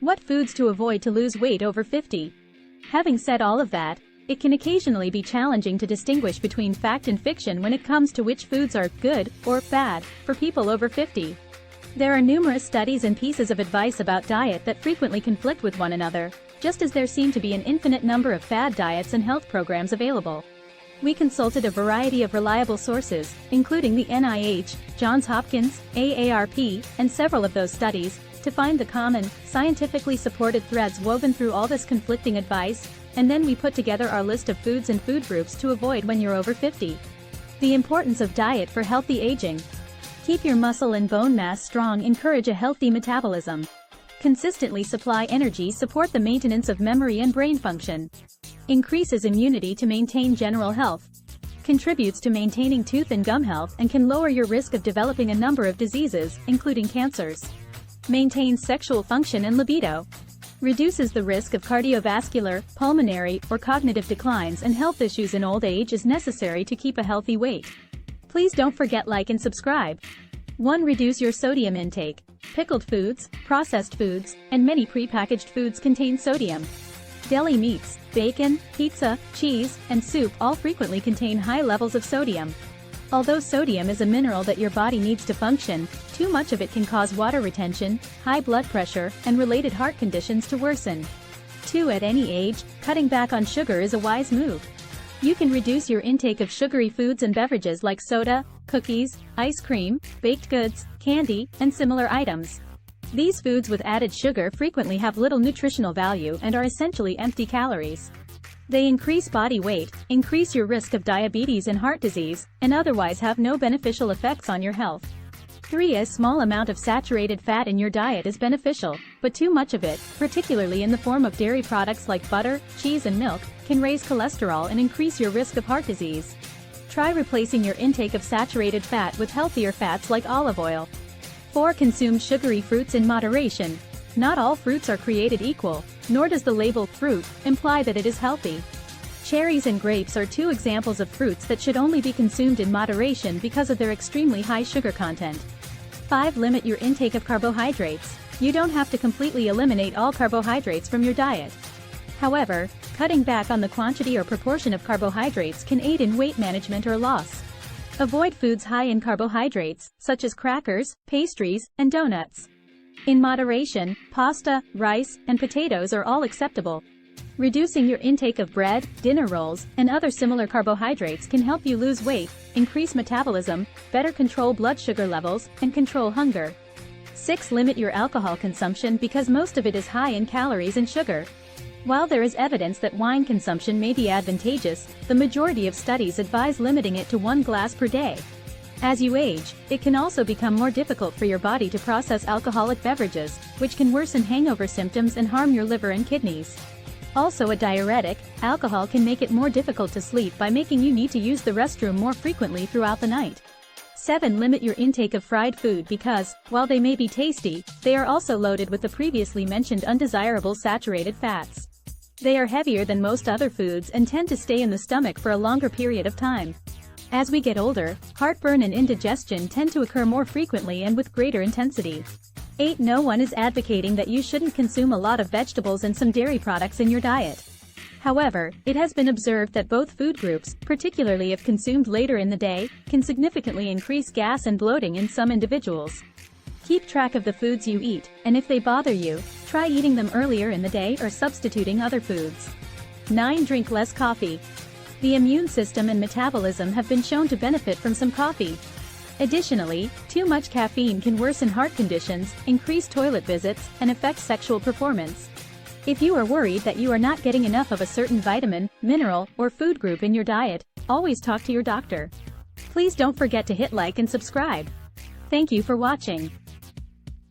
What foods to avoid to lose weight over 50? Having said all of that, it can occasionally be challenging to distinguish between fact and fiction when it comes to which foods are good or bad for people over 50. There are numerous studies and pieces of advice about diet that frequently conflict with one another, just as there seem to be an infinite number of fad diets and health programs available. We consulted a variety of reliable sources, including the NIH, Johns Hopkins, AARP, and several of those studies, to find the common, scientifically supported threads woven through all this conflicting advice, and then we put together our list of foods and food groups to avoid when you're over 50. The importance of diet for healthy aging. Keep your muscle and bone mass strong, encourage a healthy metabolism. Consistently supply energy, support the maintenance of memory and brain function. Increases immunity to maintain general health. Contributes to maintaining tooth and gum health and can lower your risk of developing a number of diseases, including cancers. Maintains sexual function and libido. Reduces the risk of cardiovascular, pulmonary, or cognitive declines and health issues in old age is necessary to keep a healthy weight. Please don't forget like and subscribe. 1. Reduce your sodium intake. Pickled foods, processed foods, and many prepackaged foods contain sodium. Deli meats, bacon, pizza, cheese, and soup all frequently contain high levels of sodium. Although sodium is a mineral that your body needs to function, too much of it can cause water retention, high blood pressure, and related heart conditions to worsen. 2. At any age, cutting back on sugar is a wise move. You can reduce your intake of sugary foods and beverages like soda, cookies, ice cream, baked goods, candy, and similar items. These foods with added sugar frequently have little nutritional value and are essentially empty calories. They increase body weight, increase your risk of diabetes and heart disease, and otherwise have no beneficial effects on your health. 3. A small amount of saturated fat in your diet is beneficial, but too much of it, particularly in the form of dairy products like butter, cheese and milk, can raise cholesterol and increase your risk of heart disease. Try replacing your intake of saturated fat with healthier fats like olive oil. 4. Consume sugary fruits in moderation. Not all fruits are created equal, nor does the label fruit imply that it is healthy. Cherries and grapes are two examples of fruits that should only be consumed in moderation because of their extremely high sugar content. 5. Limit your intake of carbohydrates. You don't have to completely eliminate all carbohydrates from your diet. However, cutting back on the quantity or proportion of carbohydrates can aid in weight management or loss. Avoid foods high in carbohydrates, such as crackers, pastries, and donuts. In moderation, pasta, rice, and potatoes are all acceptable. Reducing your intake of bread, dinner rolls, and other similar carbohydrates can help you lose weight, increase metabolism, better control blood sugar levels, and control hunger. 6. Limit your alcohol consumption because most of it is high in calories and sugar. While there is evidence that wine consumption may be advantageous, the majority of studies advise limiting it to 1 glass per day. As you age, it can also become more difficult for your body to process alcoholic beverages, which can worsen hangover symptoms and harm your liver and kidneys. Also a diuretic, alcohol can make it more difficult to sleep by making you need to use the restroom more frequently throughout the night. 7. Limit your intake of fried food because, while they may be tasty, they are also loaded with the previously mentioned undesirable saturated fats. They are heavier than most other foods and tend to stay in the stomach for a longer period of time. As we get older, heartburn and indigestion tend to occur more frequently and with greater intensity. 8. No one is advocating that you shouldn't consume a lot of vegetables and some dairy products in your diet. However, it has been observed that both food groups, particularly if consumed later in the day, can significantly increase gas and bloating in some individuals. Keep track of the foods you eat, and if they bother you, try eating them earlier in the day or substituting other foods. 9. Drink less coffee. The immune system and metabolism have been shown to benefit from some coffee. Additionally, too much caffeine can worsen heart conditions, increase toilet visits, and affect sexual performance. If you are worried that you are not getting enough of a certain vitamin, mineral, or food group in your diet, always talk to your doctor. Please don't forget to hit like and subscribe. Thank you for watching.